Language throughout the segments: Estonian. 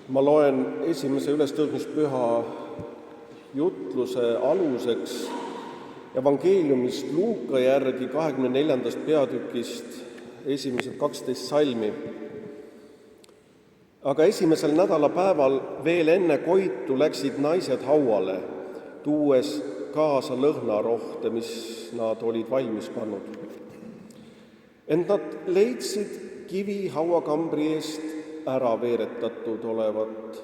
Ma loen esimese ülestõusmispüha jutluse aluseks evangeeliumist Luuka järgi 24. peatükist esimesed 12 salmi. Aga esimesel nädalapäeval veel enne koitu läksid naised hauale, tuues kaasa lõhnarohte, mis nad olid valmis pannud. Ent nad leidsid kivi hauakambri eest ära veeretatud olevat.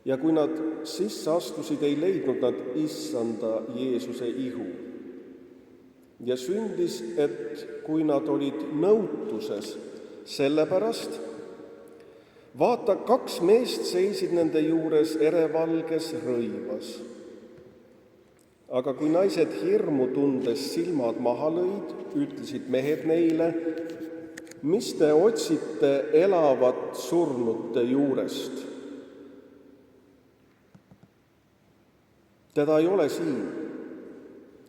Ja kui nad sisse astusid, ei leidnud nad issanda Jeesuse ihu. Ja sündis, et kui nad olid nõutuses sellepärast, vaata, 2 meest seisid nende juures erevalges rõivas. Aga kui naised hirmu tundes silmad maha lõid, ütlesid mehed neile, mis te otsite elavat surnute juurest? Teda ei ole siin,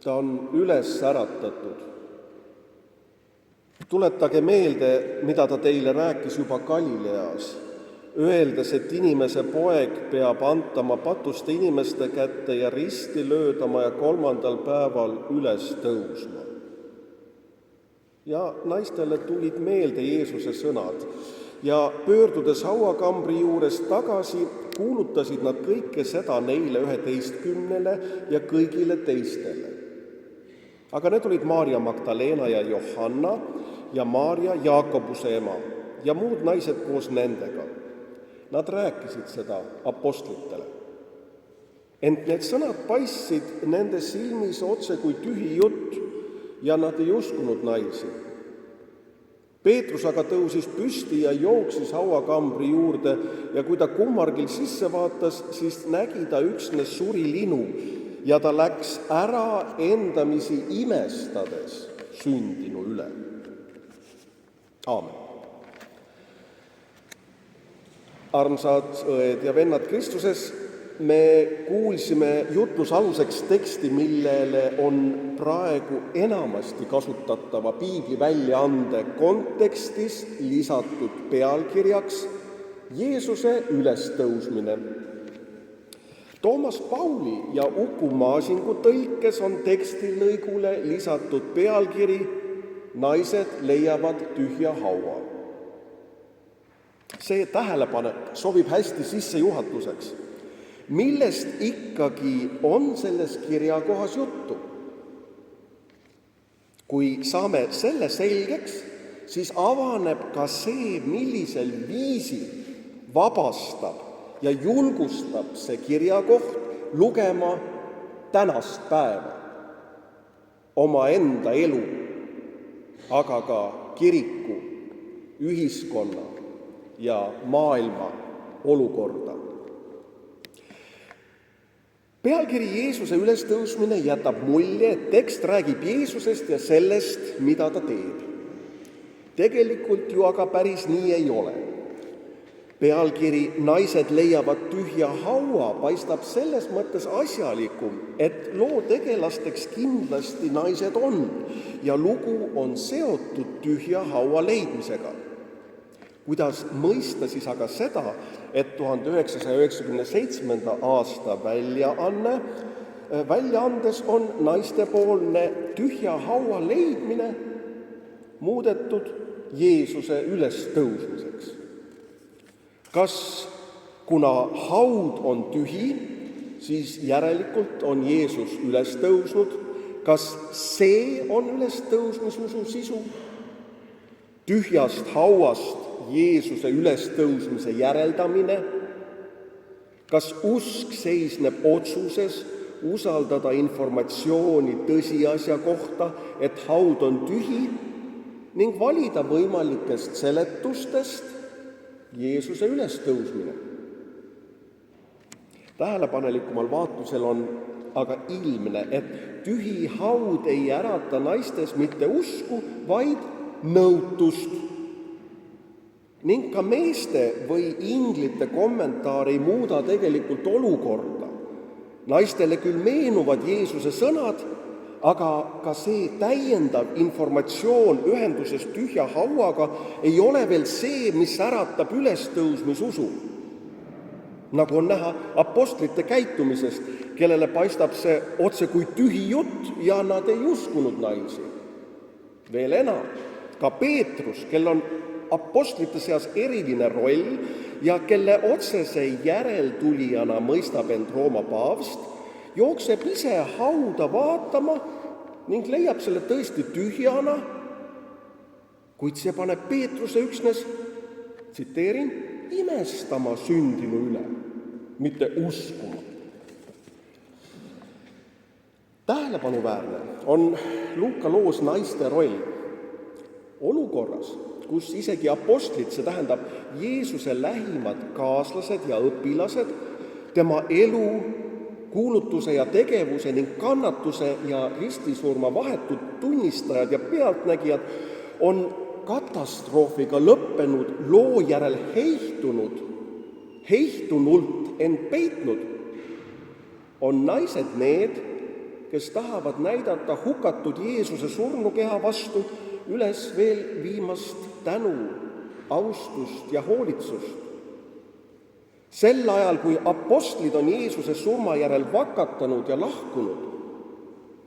ta on üles äratatud. Tuletage meelde, mida ta teile rääkis juba Galileas, öeldes, et inimese poeg peab antama patuste inimeste kätte ja risti löödama ja 3. päeval üles tõusma. Ja naistele tulid meelde Jeesuse sõnad ja pöördudes hauakambri juures tagasi, kuulutasid nad kõike seda neile 11 ja kõigile teistele. Aga need olid Maarja Magdalena ja Johanna ja Maarja Jaakobuse ema ja muud naised koos nendega. Nad rääkisid seda apostlitele. Ent need sõnad paistsid nende silmis otse kui tühi jutt ja nad ei uskunud naisi. Peetrus aga tõusis püsti ja jooksis hauakambri juurde ja kui ta kummargil sisse vaatas, siis nägi ta üksnes surilinu ja ta läks ära endamisi imestades sündinu üle. Aamen. Armsad õed ja vennad Kristuses, me kuulsime jutluse aluseks teksti, millele on praegu enamasti kasutatava piibli väljaande kontekstis lisatud pealkirjaks Jeesuse ülestõusmine. Toomas Pauli ja Uku Maasingu tõlkes on tekstilõigule lisatud pealkiri Naised leiavad tühja haua. See tähelepanek sobib hästi sissejuhatuseks. Millest ikkagi on selles kirjakohas juttu? Kui saame selle selgeks, siis avaneb ka see, millisel viisil vabastab ja julgustab see kirjakoht lugema tänast päeva, omaenda elu, aga ka kiriku, ühiskonna ja maailma olukorda. Pealkiri Jeesuse ülestõusmine jätab mulje, et tekst räägib Jeesusest ja sellest, mida ta teeb. Tegelikult ju aga päris nii ei ole. Pealkiri Naised leiavad tühja haua paistab selles mõttes asjalikum, et loo tegelasteks kindlasti naised on ja lugu on seotud tühja haua leidmisega. Kuidas mõista siis aga seda, et 1997. aasta väljaandes on naistepoolne tühja haua leidmine muudetud Jeesuse ülestõusmiseks? Kas kuna haud on tühi, siis järelikult on Jeesus üles tõusnud? Kas see on ülestõusmisusu sisu? Tühjast hauast Jeesuse ülestõusmise järeldamine? Kas usk seisneb otsuses usaldada informatsiooni tõsiasja kohta, et haud on tühi, ning valida võimalikest seletustest Jeesuse ülestõusmine? Tähelepanelikumal vaatlusel on aga ilmne, et tühi haud ei ärata naistes mitte usku, vaid nõutust. Ning ka meeste või inglite kommentaar ei muuda tegelikult olukorda. Naistele küll meenuvad Jeesuse sõnad, aga ka see täiendav informatsioon ühenduses tühja hauaga ei ole veel see, mis äratab ülestõusmisusu. nagu on näha apostlite käitumisest, kellele paistab see otse kui tühi jutt ja nad ei uskunud naisi. Veel enam, ka Peetrus, kel on apostlite seas eriline roll ja kelle otsese järeltulijana mõistab end Rooma paavst, jookseb ise hauda vaatama ning leiab selle tõesti tühjana, kuid see paneb Peetruse üksnes, tsiteerin, imestama sündinu üle, mitte uskuma. Tähelepanuväärne on Luuka loos naiste roll. Olukorras, kus isegi apostlid, see tähendab Jeesuse lähimad kaaslased ja õpilased, tema elu, kuulutuse ja tegevuse ning kannatuse ja ristisurma vahetud tunnistajad ja pealtnägijad on katastroofiga lõppenud loo järel heihtunult end peitnud, on naised need, kes tahavad näidata hukatud Jeesuse surnukeha vastu üles veel viimast tänu, austust ja hoolitsust. Sel ajal, kui apostlid on Jeesuse surma järel vakatanud ja lahkunud,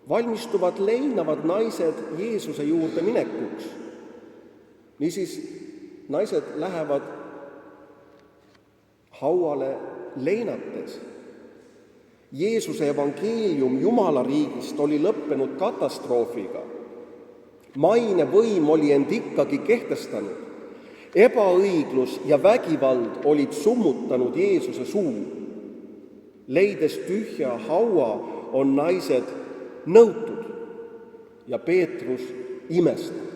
valmistuvad leinavad naised Jeesuse juurde minekuks. Niisiis, naised lähevad hauale leinates. Jeesuse evangeelium Jumala riigist oli lõppenud katastroofiga. Maine võim oli end ikkagi kehtestanud. Ebaõiglus ja vägivald olid summutanud Jeesuse suu. Leides tühja haua on naised nõutud ja Peetrus imestab.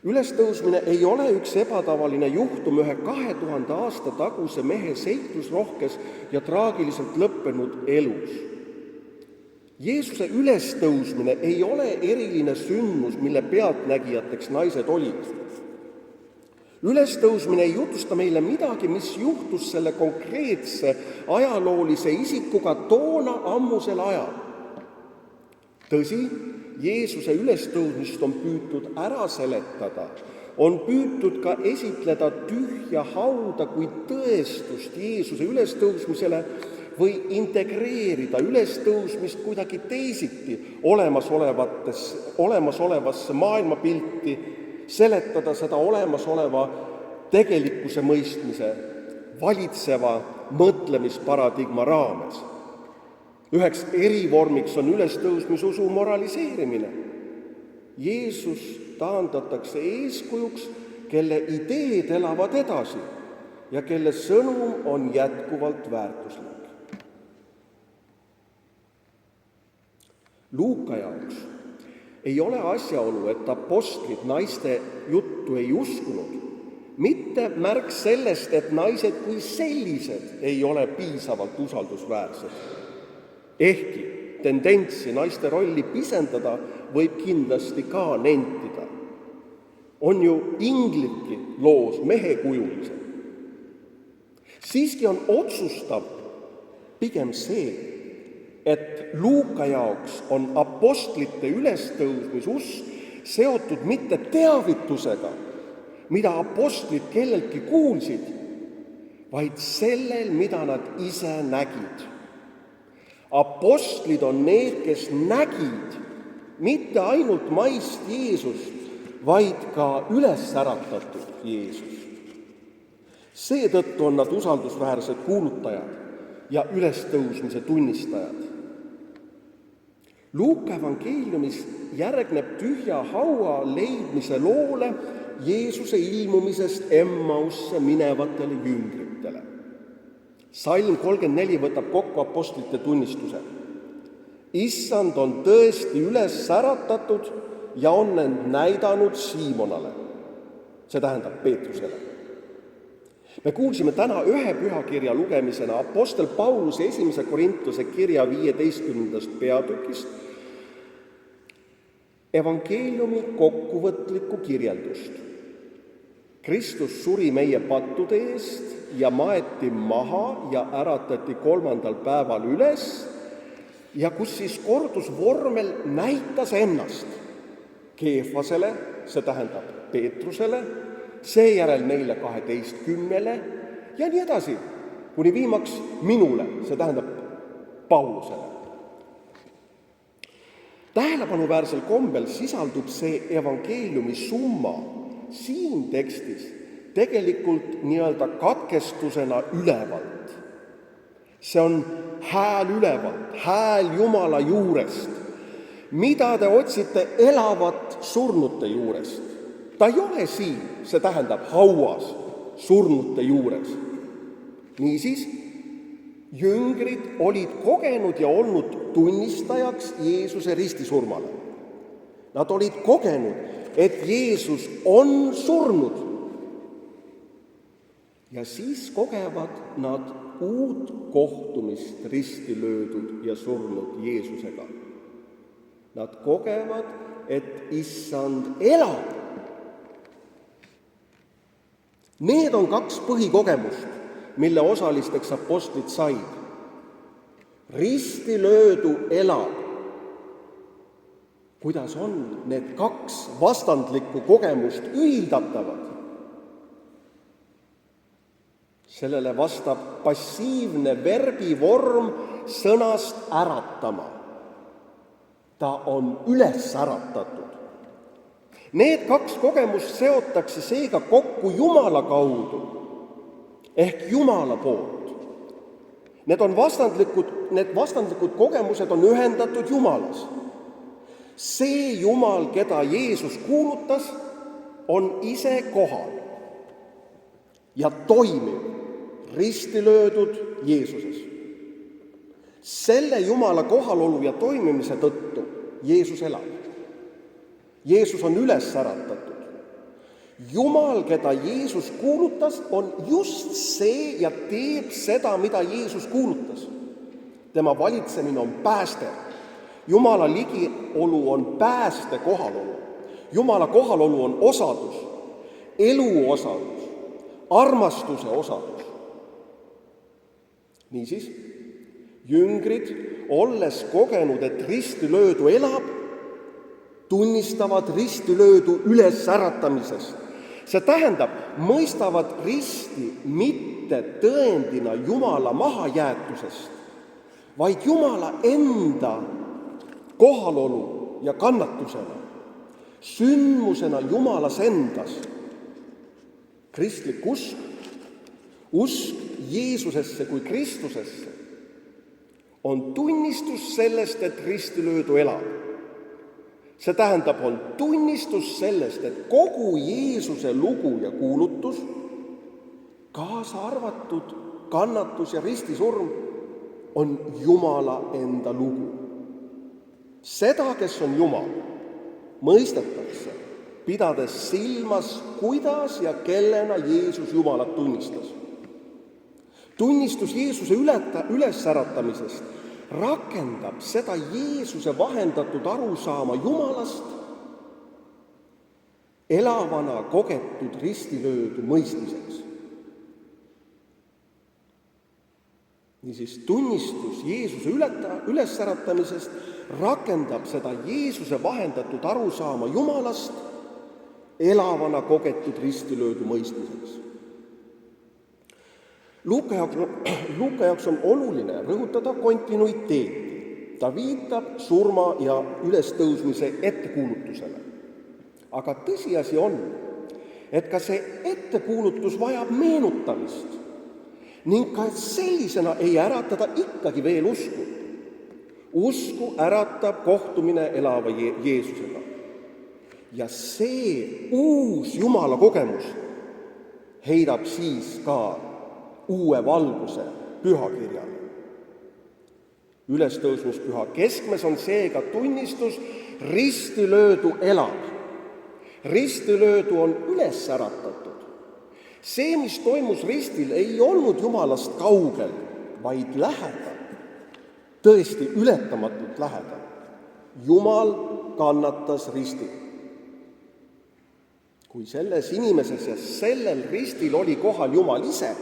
Ülestõusmine ei ole üks ebatavaline juhtum ühe 2000 aasta taguse mehe seiklusrohkes ja traagiliselt lõppenud elus. Jeesuse ülestõusmine ei ole eriline sündmus, mille pealtnägijateks naised olid. Ülestõusmine ei jutusta meile midagi, mis juhtus selle konkreetse ajaloolise isikuga toona ammusel ajal. Tõsi, Jeesuse ülestõusmist on püütud ära seletada, on püütud ka esitleda tühja hauda kui tõestust Jeesuse ülestõusmisele või integreerida ülestõusmist kuidagi teisiti olemasolevasse maailmapilti, seletada seda olemasoleva tegelikkuse mõistmise, valitseva mõtlemisparadigma raames. Üheks erivormiks on ülestõusmisusu moraliseerimine. Jeesus taandatakse eeskujuks, kelle ideed elavad edasi ja kelle sõnum on jätkuvalt väärtuslik. Luuka jaoks ei ole asjaolu, et apostlid naiste juttu ei uskunud, mitte märk sellest, et naised kui sellised ei ole piisavalt usaldusväärsed. Ehkki tendentsi naiste rolli pisendada võib kindlasti ka nentida. On ju inglitki loos mehekujulised. Siiski on otsustav pigem see, et Luuka jaoks on apostlite ülestõusmisusk seotud mitte teavitusega, mida apostlid kelleltki kuulsid, vaid sellel, mida nad ise nägid. Apostlid on need, kes nägid mitte ainult maist Jeesust, vaid ka üles äratatud Jeesust. Seetõttu on nad usaldusväärsed kuulutajad ja ülestõusmise tunnistajad. Luuka evangeeliumis järgneb tühja haua leidmise loole Jeesuse ilmumisest Emmausse minevatele jüngritele. Salm 34 võtab kokku apostlite tunnistuse. Issand on tõesti üles äratatud ja on end näidanud Siimonale. See tähendab Peetrusele. Me kuulsime täna ühe pühakirja lugemisena apostel Pauluse 1. Korintuse kirja 15. peatükist evangeeliumi kokkuvõtlikku kirjeldust. Kristus suri meie pattude eest ja maeti maha ja äratati 3. päeval üles ja kus siis kordusvormel näitas ennast Keefasele, see tähendab Peetrusele, seejärel neile 12, ja nii edasi, kuni viimaks minule, see tähendab Paulusele. Tähelepanuväärsel kombel sisaldub see evangeeliumi summa siin tekstis tegelikult nii-öelda katkestusena ülevalt. See on hääl ülevalt, hääl Jumala juurest. Mida te otsite elavat surnute juurest? Ta ei ole siin, see tähendab hauas surnute juures. Niisiis, jüngrid olid kogenud ja olnud tunnistajaks Jeesuse ristisurmale. Nad olid kogenud, et Jeesus on surnud. Ja siis kogevad nad uut kohtumist risti löödud ja surnud Jeesusega. Nad kogevad, et issand elab. Need on 2 põhikogemust, mille osalisteks apostlid said. Risti löödu elab. Kuidas on need 2 vastandlikku kogemust ühildatavad? Sellele vastab passiivne verbivorm sõnast äratama. Ta on üles äratatud. Need 2 kogemust seotakse seega kokku Jumala kaudu ehk Jumala poolt. Need vastandlikud kogemused on ühendatud Jumalas. See Jumal, keda Jeesus kuulutas, on ise kohal ja toimib risti löödud Jeesuses. Selle Jumala kohalolu ja toimimise tõttu Jeesus elab. Jeesus on üles äratatud. Jumal, keda Jeesus kuulutas, on just see ja teeb seda, mida Jeesus kuulutas. Tema valitsemine on pääste. Jumala ligiolu on pääste kohalolu. Jumala kohalolu on osadus, elu osadus, armastuse osadus. Niisiis, jüngrid, olles kogenud, et ristilöödu elab, tunnistavad ristilöödu üles äratamisest. See tähendab, mõistavad risti mitte tõendina Jumala mahajäetusest, vaid Jumala enda kohalolu ja kannatusena, sündmusena Jumalas endas. Kristlik usk Jeesusesse kui Kristusesse on tunnistus sellest, et ristilöödu elab. See tähendab, on tunnistus sellest, et kogu Jeesuse lugu ja kuulutus, kaasa arvatud kannatus ja ristisurm, on Jumala enda lugu. Seda, kes on Jumal, mõistetakse, pidades silmas, kuidas ja kellena Jeesus Jumalat tunnistas. Tunnistus Jeesuse ülesäratamisest rakendab seda Jeesuse vahendatud arusaama Jumalast elavana kogetud ristilöödu mõistmiseks. Niisiis, tunnistus Jeesuse ülesäratamisest rakendab seda Jeesuse vahendatud arusaama Jumalast elavana kogetud ristilöödu mõistmiseks. Luuka jaoks on oluline rõhutada kontinuiteeti. Ta viitab surma ja ülestõusmise ettekuulutusele. Aga tõsiasi on, et ka see ettekuulutus vajab meenutamist ning ka sellisena ei äratada ikkagi veel usku. Usku äratab kohtumine elava Jeesusega. Ja see uus Jumala kogemus heidab siis ka uue valguse pühakirjale. Ülestõusmispüha keskmes on seega tunnistus, ristilöödu elab. Ristilöödu on üles äratatud. See, mis toimus ristil, ei olnud Jumalast kaugel, vaid lähedal. Tõesti ületamatult lähedal. Jumal kannatas ristil. Kui selles inimeses ja sellel ristil oli kohal Jumal ise,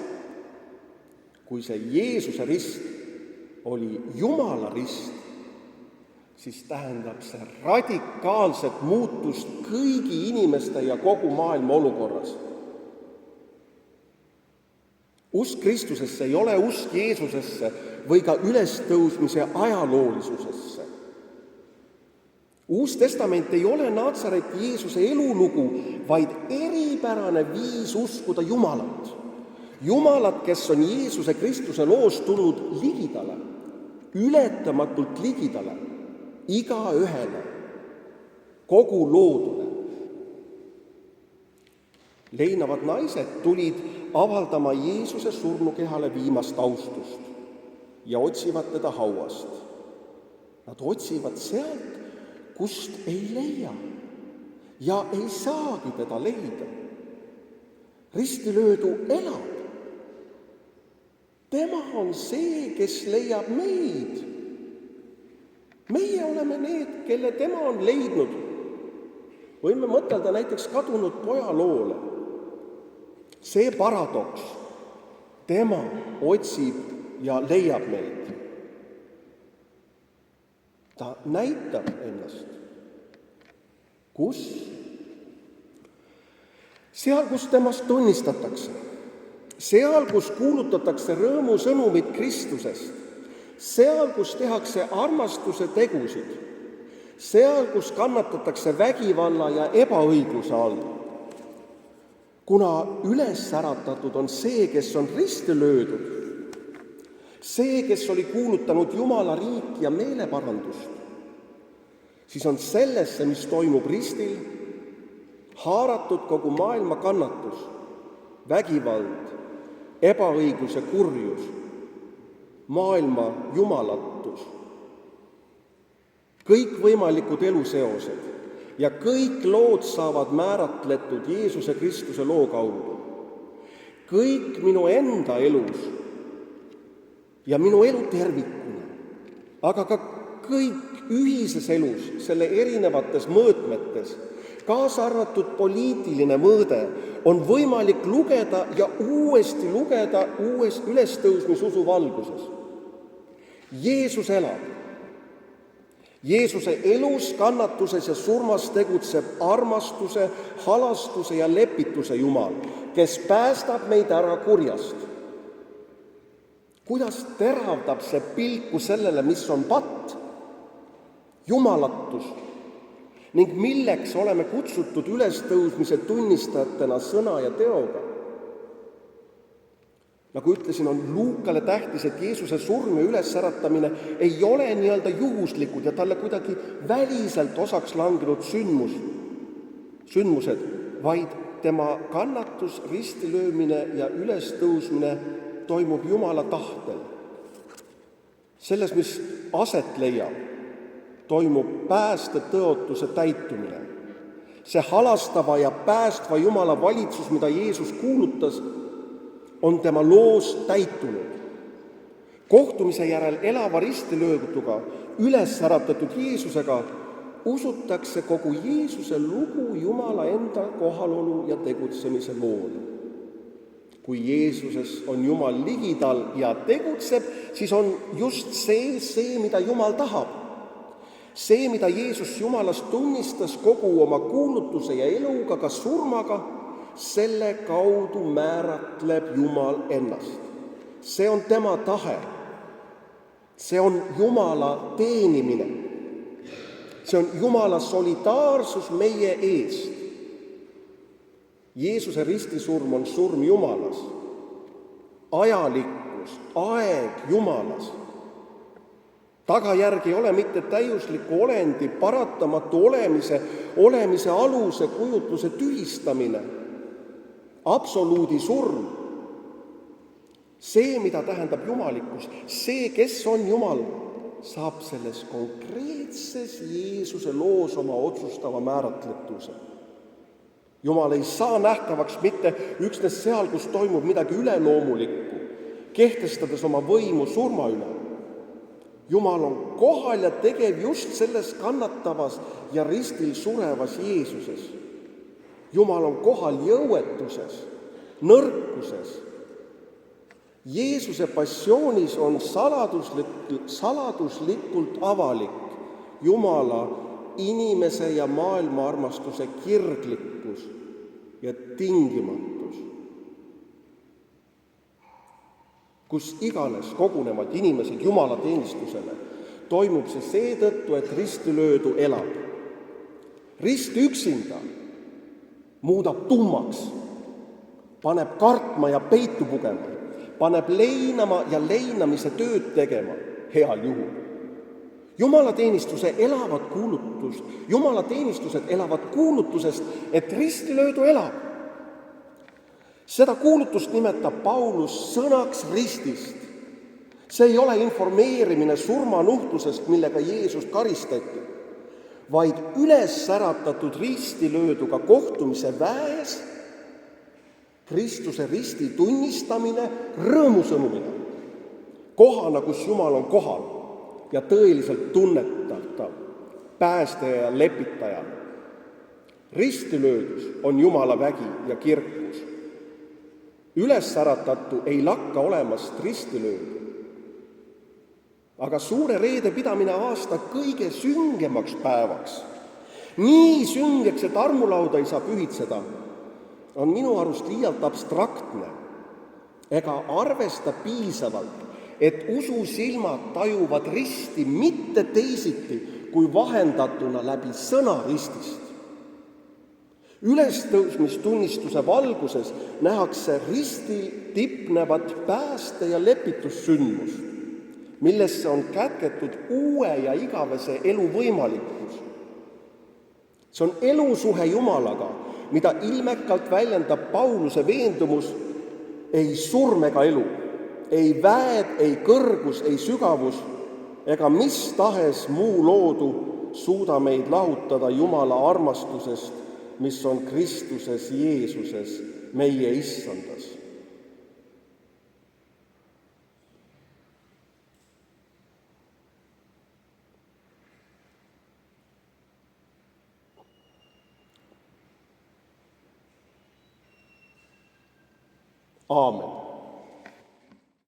kui see Jeesuse rist oli Jumala rist, siis tähendab see radikaalset muutust kõigi inimeste ja kogu maailma olukorras. Usk Kristusesse ei ole usk Jeesusesse või ka ülestõusmise ajaloolisusesse. Uus testament ei ole Natsareti Jeesuse elulugu, vaid eripärane viis uskuda Jumalat. Jumalat, kes on Jeesuse Kristuse loos tulnud ligidale, ületamatult ligidale, igaühele, kogu loodule. Leinavad naised tulid avaldama Jeesuse surnukehale viimast austust ja otsivad teda hauast. Nad otsivad sealt, kust ei leia ja ei saagi teda leida. Ristilöödu elab. Tema on see, kes leiab meid. Meie oleme need, kelle tema on leidnud. Võime mõtelda näiteks kadunud poja loole. See paradoks, tema otsib ja leiab meid. Ta näitab ennast. Kus? Seal, kus temast tunnistatakse. Seal, kus kuulutatakse rõõmusõnumit Kristusest. Seal, kus tehakse armastuse tegusid. Seal, kus kannatatakse vägivalla ja ebaõigluse all. Kuna üles äratatud on see, kes on risti löödud, see, kes oli kuulutanud Jumala riiki ja meeleparandust, siis on sellesse, mis toimub ristil, haaratud kogu maailma kannatus, vägivald, ebaõiglus ja kurjus, maailma jumalatus, kõikvõimalikud eluseosed ja kõik lood saavad määratletud Jeesuse Kristuse loo kaudu. Kõik minu enda elus ja minu elu tervikuna, aga ka kõik ühises elus, selle erinevates mõõtmetes, kaasa arvatud poliitiline mõõde, on võimalik lugeda ja uuesti lugeda uues ülestõusmisusu valguses. Jeesus elab. Jeesuse elus, kannatuses ja surmas tegutseb armastuse, halastuse ja lepituse Jumal, kes päästab meid ära kurjast. Kuidas teravdab see pilku sellele, mis on patt, jumalatus, ning milleks oleme kutsutud ülestõusmise tunnistajatena sõna ja teoga. Nagu ütlesin, on Luukale tähtis, et Jeesuse surm ja ülesäratamine ei ole nii-öelda juhuslikud ja talle kuidagi väliselt osaks langenud sündmused, vaid tema kannatus, ristilöömine ja ülestõusmine toimub Jumala tahtel. Selles, mis aset leiab, toimub päästetõotuse täitumine. See halastava ja päästva Jumala valitsus, mida Jeesus kuulutas, on tema loos täitunud. Kohtumise järel elava ristilööduga, üles äratatud Jeesusega usutakse kogu Jeesuse lugu Jumala enda kohalolu ja tegutsemise loole. Kui Jeesuses on Jumal ligidal ja tegutseb, siis on just see, mida Jumal tahab. See, mida Jeesus Jumalast tunnistas kogu oma kuulutuse ja eluga, ka surmaga, selle kaudu määratleb Jumal ennast. See on tema tahe. See on Jumala teenimine. See on Jumala solidaarsus meie eest. Jeesuse ristisurm on surm Jumalas. Ajalikkus, aeg Jumalas. Tagajärg ei ole mitte täiusliku olendi, paratamatu olemise aluse kujutluse tühistamine. Absoluudi surm. See, mida tähendab jumalikkus, see, kes on Jumal, saab selles konkreetses Jeesuse loos oma otsustava määratletuse. Jumal ei saa nähtavaks mitte üksnes seal, kus toimub midagi üleloomulikku, kehtestades oma võimu surma üle. Jumal on kohal ja tegev just selles kannatavas ja ristil surevas Jeesuses. Jumal on kohal jõuetuses, nõrkuses. Jeesuse passioonis on saladuslikult avalik Jumala inimese ja maailma armastuse kirglikkus ja tingimatus. kus iganes kogunevad inimesed jumalateenistusele, toimub see seetõttu, et ristilöödu elab. Rist üksinda muudab tummaks, paneb kartma ja peitu pugema, paneb leinama ja leinamise tööd tegema heal juhul. Jumalateenistused elavad kuulutusest, et ristilöödu elab. Seda kuulutust nimetab Paulus sõnaks ristist. See ei ole informeerimine surmanuhtlusest, millega Jeesust karistati, vaid üles säratatud ristilööduga kohtumise väes Kristuse risti tunnistamine rõõmusõnumina, kohana, kus Jumal on kohal ja tõeliselt tunnetatav, päästaja ja lepitaja. Ristilöödus on Jumala vägi ja kirkus. Ülessäratatu ei lakka olemast ristilöödu. Aga suure reede pidamine aasta kõige süngemaks päevaks, nii süngeks, et armulauda ei saa pühitseda, on minu arust liialt abstraktne ega arvesta piisavalt, et ususilmad tajuvad risti mitte teisiti kui vahendatuna läbi sõna ristist. Ülestõusmistunnistuse valguses nähakse risti tipnevat pääste- ja lepitussündmust, millesse on kätketud uue ja igavese elu võimalikkus. See on elusuhe Jumalaga, mida ilmekalt väljendab Pauluse veendumus: ei surm ega elu, ei väed, ei kõrgus, ei sügavus ega mis tahes muu loodu suuda meid lahutada Jumala armastusest, mis on Kristuses Jeesuses, meie Issandas. Aamen.